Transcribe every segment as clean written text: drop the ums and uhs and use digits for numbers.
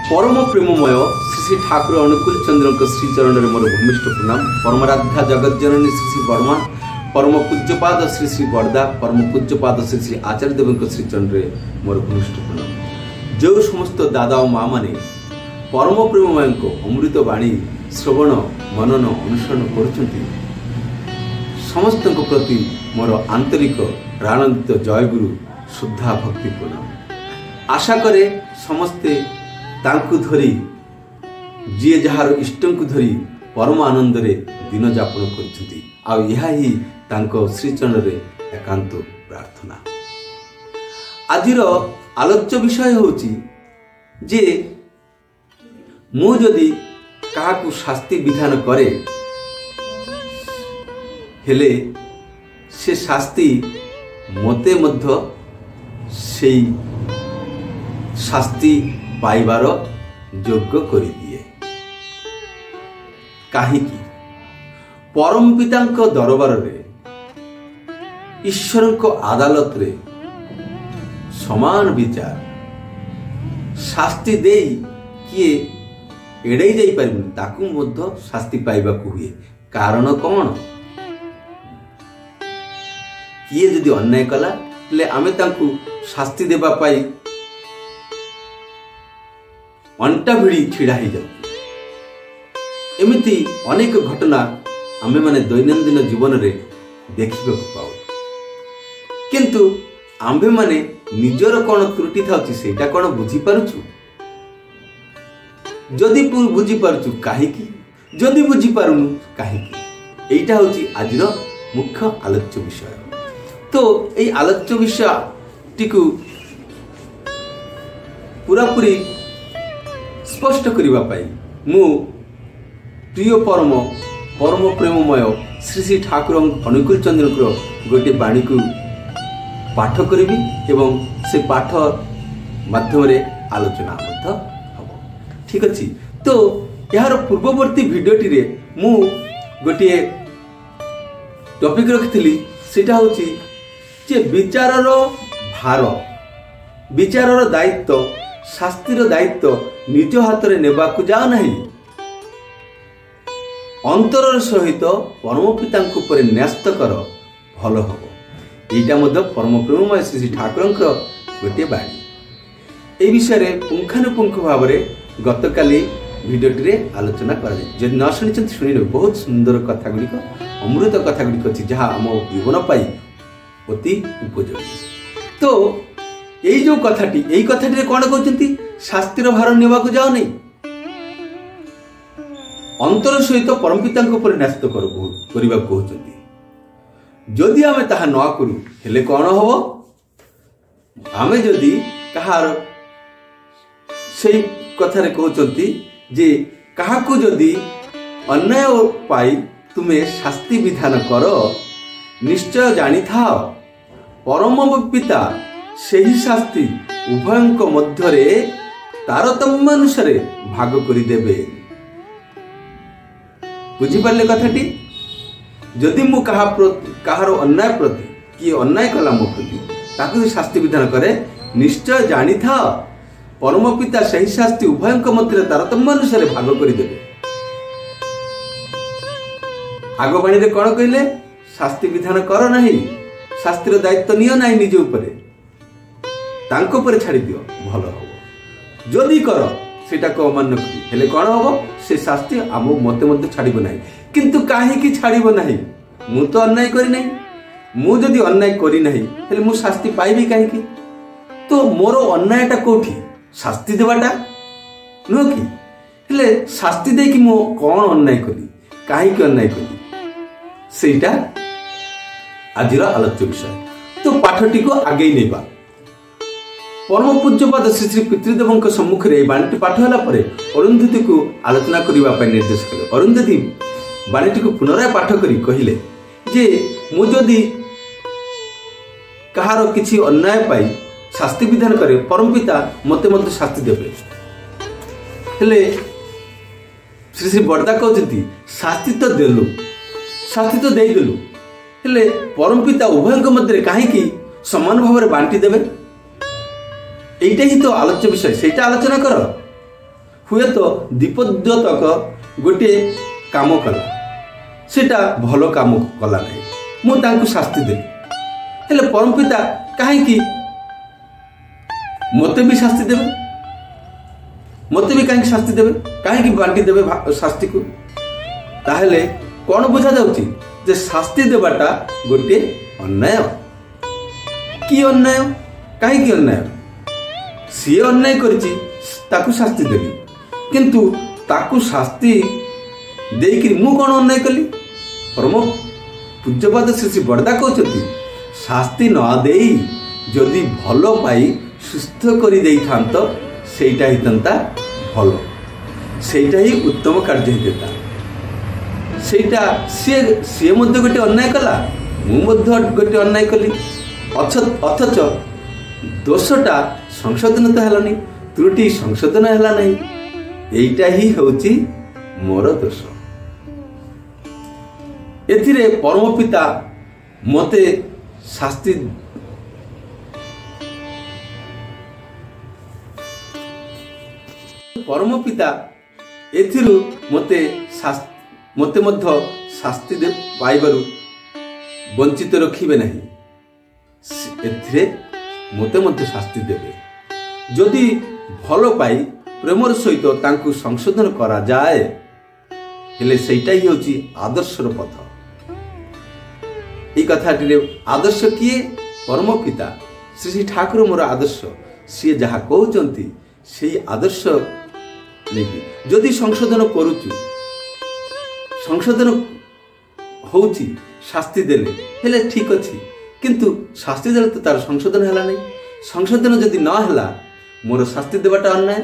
परम प्रेममय श्री श्री ठाकुर अनुकूल चंद्र श्रीचरण में मोर भूमिष्ठ प्रणाम। परमराध्या जगत जननी श्री श्री वर्मा, परम पूज्यपाद श्री श्री बड़दा, परम पूज्यपाद श्री श्री आचार्य देव श्रीचरण में मोर भूमिष्ठ प्रणाम। जो समस्त दादा और माँ मैंने परम प्रेममय को अमृत बाणी श्रवण मनन अनुसरण कर समस्त प्रति मोर आंतरिक प्राणंदित जयगुरु शुद्धा भक्ति प्रणाम। आशा करे समस्ते तांकु धरी जी जार इष्ट को धरी परम आनंद रे दिन जापन करछुती आ यह ही तांको श्रीचरण रे एकांत प्रार्थना। आजिर आलोच्य विषय होची जे मु जदि काहाकु शास्ति विधान करे हेले से शास्ति मते मध्य सेई शास्ति पाइबार योग्य करि दिए। काहिकी परम पितांको दरबार रे ईश्वर को आदालत रे समान विचार शास्ति देई किए एड़े जाई पारिबनि ताकू मध्य शास्ति पाइबाकू हुए। कारण कौन? किए जदि अन्याय कला ले आमे तांकू शास्ति देबा पाई अंटा भिड़ी छिड़ा ही जाऊ। एमिति अनेक घटना आमे माने दैनंदिन जीवन रे देखिबा पाऊ, किंतु आम्भे माने निजर कौन त्रुटि थाउची सेटा कौन बुझी पारुछु? जदि बुझी पारुछु काहिकी, जदि बुझी पारुनु काहिकी? एटा होची आजिर मुख्य आलोच्य विषय। तो এই आलोच्य विषय टिकु पूरा पूरी स्पष्ट करिबा पाई मु प्रिय परम प्रेममय श्री श्री ठाकुर अनुकूल चंद्र गोटे बाणी को पाठ करी एवं से पाठ माध्यम आलोचना हम। ठीक अच्छी। तो यार पूर्ववर्ती भिडियोटी रे मु गोटे टॉपिक रखिली, सेटा होची जे विचारर भार, विचारर दायित्व, शास्तिर दायित्व निज हाथ में नेबाकू जाओ नहीं, अंतरर सहित परम पिता न्यस्त कर भल हम। यहीटा मध्य परम प्रेममय श्री श्री ठाकुर गोटे बाणी। ए विषय पुंखानुपुंख भाव गतकाली भिडियोटी आलोचना कर। जदि न शुणी शुणी बहुत सुंदर कथा गुड़िक अमृत कथा गुड़िक अच्छी जहाँ आम जीवन पाई अति उपयोगी। तो यही जो कथाटी कौन कहते शास्तिर भार नेबाकू जाओ नहीं, अंतर सहित परम पिता न्यस्त करने कहते। जदि आमे ताहा न करू हेले कौन हम? आमे जदि कहार से कथारे कहते जे काहाकू जदि अन्याय पाई तुमे शास्ति विधान कर, निश्चय जानी था परम पिता सही शास्ति उभयंक मध्यरे तारतम्य अनुसार भाग करि देबे। बुझी पारले कथाटी? जदि मु कहार अन्याय प्रति कि अन्याय कला मो प्रति ताकू शास्ति विधान करे, निश्चय जानी था परम पिता सही शास्ति उभयंक मध्य तारतम्य अनुसार भाग करि देबे। आग बाणी रे कौन कहले? शास्ति विधान कर नहीं, शास्तिर दायित्व नियो नहीं निज उपरे, तांको पर छाड़ी दियो भल हो। जदि कर सेटा को अमान्य करी हेले कौन हम? से शास्ति आम मते मते छाड़िबो नहीं। किंतु काहेकि छाड़िबो नहीं? मु तो अन्याय करी नहीं, मु जदि अन्याय करी नहीं हेले मु शास्ति पाइबी काहेकि? तो मोर अन्यायटा कोठी? शास्ति देवाटा नुह कि? हेले शास्ति दे कि मु कौन अन्याय करी, काहेकि अन्याय करी, सेटा आजिर आलोच्य विषय। तो पाठटी को आगे नेबा। परम पूज्यपाद श्री श्री पितृदेव सम्मुख में बाणी पाठ होला परे अरुंधति को आलोचना करने निर्देश कले। अरुंधति बाणी को पुनराय पाठ करी कहिले जे मु जदि कहार किछि अन्याय पाई शास्ति विधान करे परम पिता मते मते शास्ति देबे। हेले श्री श्री बड़दा कहते शास्ति तो देलु, शास्ति तो दे देलु, हेले परम पिता उभयंक मध्य कहीं समान भाव में बांटी देवे। এইটাই তো আলোচ্য বিষয়, সেইটা আলোচনা করো। हुए तो दीपोद्योतक गोटे काम कला सेटा भल काम कला नहीं मुझे शास्ति देवी हेले परम पिता कहीं मत भी शास्ति देवे मत भी कहीं शास्ति देवे कहीं बांटी देवे शास्ति को ताहले कौन बुझा जाउची जे शास्ति देवाटा गोटे अन्याय कि अन्याय कहीं अन्याय सी अन्याय करिची ताकू शास्ति देवी किंतु ताकू शास्ति देकी मु कौन अन्याय कली परम पूज्यपाद श्री श्री बड़दा कहते शास्ति न देई जदि भल पाई सुस्थ कर देइथांत सेटा ही तंता भल सेटा ही उत्तम कार्य होता सेटा सी मध्य गोटे अन्याय कला मु गोटे अन्याय कली अथच दोषटा संशोधन तो है त्रुटि संशोधन है नहीं एटा ही होची मोर दोष एथिरे परम पिता मते शास्ति परम पिता एथिरु मते मध्य शास्ति दे पाइबारु वंचित रखिबे नहीं एथिरे मते मध्य शास्ति देबे जदि भल पाई प्रेमर सहित तांकु संशोधन करा जाए हेले सेटा ही होची आदर्शर पथ এই কথাটিরে आदर्श किए परम पिता श्री श्री ठाकुर मोर आदर्श सी जहाँ कहते से आदर्श नहीं जदि संशोधन करुचु संशोधन होची शास्ति देले हेले ठीक अच्छी किंतु शास्ति देले तो तार संशोधन है नहीं संशोधन जदि न है मोर शास्ति देवाटा अन्याय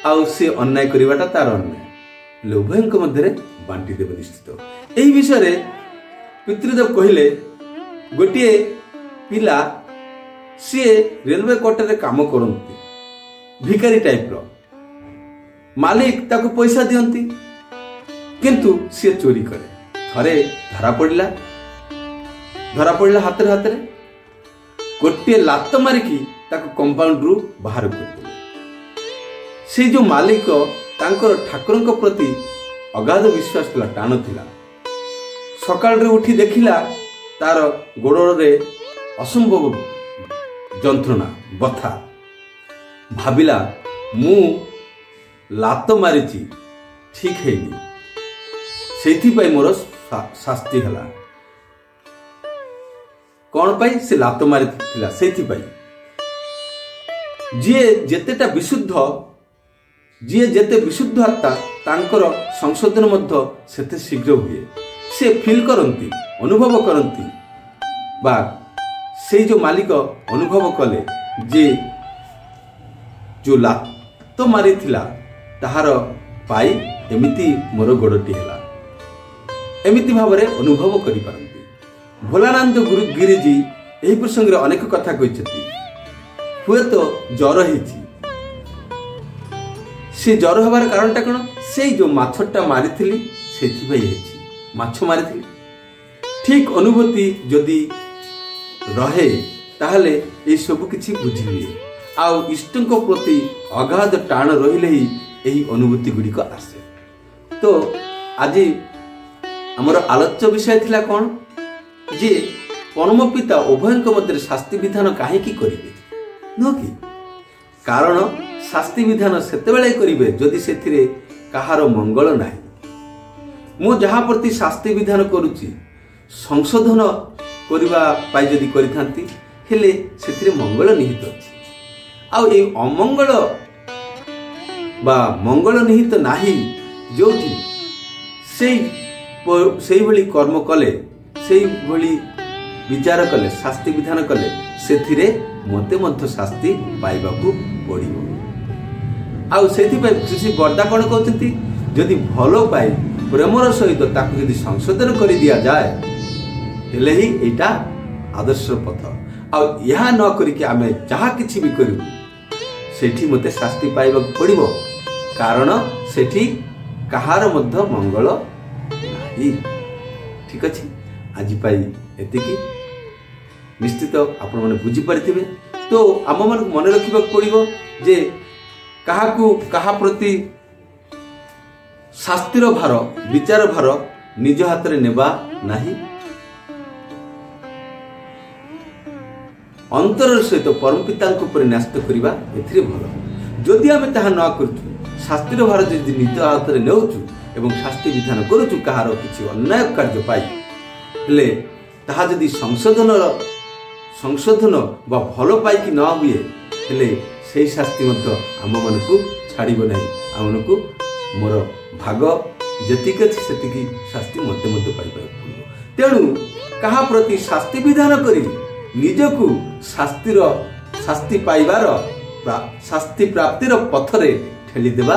आउ से अन्याय करवाटा तार अन्याय उभयों मध्य बांटी देव निश्चित यही विषय पितृदेव कहले गोटे पिला सी रेलवे क्वार्टर काम करती भिकारी टाइप रो मालिक ताको पैसा दियंती किंतु सी चोरी करे थरे धरा पड़ला हाथ गोटे लात मारिकी ताको कंपाउंड रु बाहर कर से जो मालिक तांकर ठाकुर प्रति अगाध विश्वास थिला टाण थिला सकाल रे उठी देखिला तार गोड़ रे असंभव जंत्रणा बथा भाविला मु लात मारिची ठीक है सेथि पई मोर शास्ति हला कौन पाई से लात मारी थिला सेथि पई जे जेतेटा विशुद्ध जी जेते विशुद्ध आत्मा तांकर संशोधन मध्य सेते शीघ्र हुए से फील करती अनुभव करती बा से जो मालिक अनुभव कले जे जो लात मारी थिला ताहार पाई एमिति मोर गोड़टी हैला एमिति भावरे अनुभव करि पारंती भोलानंद गिरिजी एही प्रसंग रे अनेक कथा कहिसथि हुए तो जर हिची से जर हबार कारणटा कोन से जो माछटा मारिथिली सेथि पई हेची माछ मारिथिली ठीक अनुभूति जदि रहे ताहले ए सब किछि बुझी हुए आउ इष्टଙ୍କ प्रति अगाध टाण रहिले ही एही अनुभूति गुड़िक आसे तो आज हमर आलोच्य विषय थिला कोन जे परम पिता उभयଙ୍କ मध्य शास्ति विधान काहे की करिवे न कि कारण शास्ति विधान सेतेबेले करिवे जदि सेथिरे कहार मंगल नाही मु जहाँ प्रति शास्ति विधान करुची संशोधन करबा पाई जदि करिथांती हेले सेथिरे मंगल निहित अछि आउ ए अमंगल बा मंगल निहित नाही जोठी सेई भली कर्म कले सेई भली विचार कले शास्ति विधान कले सेथिरे मते मध्य शास्ति पाइबाकू पड़िबो आउ सेथि पय श्री बरदा कोन कहउचंती जदि भलो पाई प्रेमर सहित ताकू यदि संशोधन कर दिया जाए हेले ही एटा आदर्श पथ आउ यह न करिके आमे जहाँ किछि भी करू सेठी मते शास्ति पाइबा पड़िबो कारण सेठी कहार मध्य मंगल नाही ठीक अछि आज पाई एतिकी निश्चित आपण माने बुझी परिथिबे तो आम मन मन रखिबा पड़िबो जे କାହା ପ୍ରତି ଶାସ୍ତିର ଭାର ବିଚାର ଭାର ନିଜ ହାତରେ ନେବା ନାହିଁ। ଅନ୍ତରର ସହିତ ପରମ ପିତାଙ୍କ ଉପରେ ନ୍ୟସ୍ତ କରିବା ଏଥିରେ ଭଲ। ଯଦି ଆମେ ତାହା ନ କରୁଛୁ, ଶାସ୍ତିର ଭାର ଯଦି ନିଜ ହାତରେ ନେଉଛୁ ଏବଂ ଶାସ୍ତି ବିଧାନ କରୁଛୁ କାହାର କିଛି ଅନ୍ୟାୟ କାର୍ଯ୍ୟ ପାଇ, ହେଲେ ତାହା ଯଦି ସଂଶୋଧନ ବା ଭଲ ପାଇକି ନ ହୁଏ, ହେଲେ ସେହି ଶାସ୍ତି ମଧ୍ୟ ଆମମାନଙ୍କୁ ଛାଡ଼ିବ ନାହିଁ। ଆମମାନଙ୍କୁ ମୋର ଭାଗ ଯେତିକି ଅଛି ସେତିକି ଶାସ୍ତି ମୋତେ ମଧ୍ୟ ପାଇବାକୁ ପଡ଼ିବ। ତେଣୁ କାହା ପ୍ରତି ଶାସ୍ତି ବିଧାନ କରି ନିଜକୁ ଶାସ୍ତି ପାଇବାର ଶାସ୍ତି ପ୍ରାପ୍ତିର ପଥରେ ଠେଲିଦେବା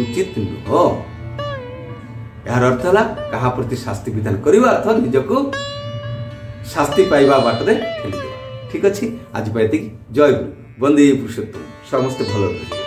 ଉଚିତ ନୁହଁ। ଏହାର ଅର୍ଥ ହେଲା କାହା ପ୍ରତି ଶାସ୍ତି ବିଧାନ କରିବା ଅର୍ଥ ନିଜକୁ ଶାସ୍ତି ପାଇବା ବାଟରେ ଠେଲିଦେବା। ଠିକ ଅଛି, ଆଜି ପାଇଁ ଏତିକି। ଜୟ ଗୁରୁ, ବନ୍ଦେ ପୁରୁଷୋତ୍ତମ। ସମସ୍ତେ ଭଲ ରହିବେ।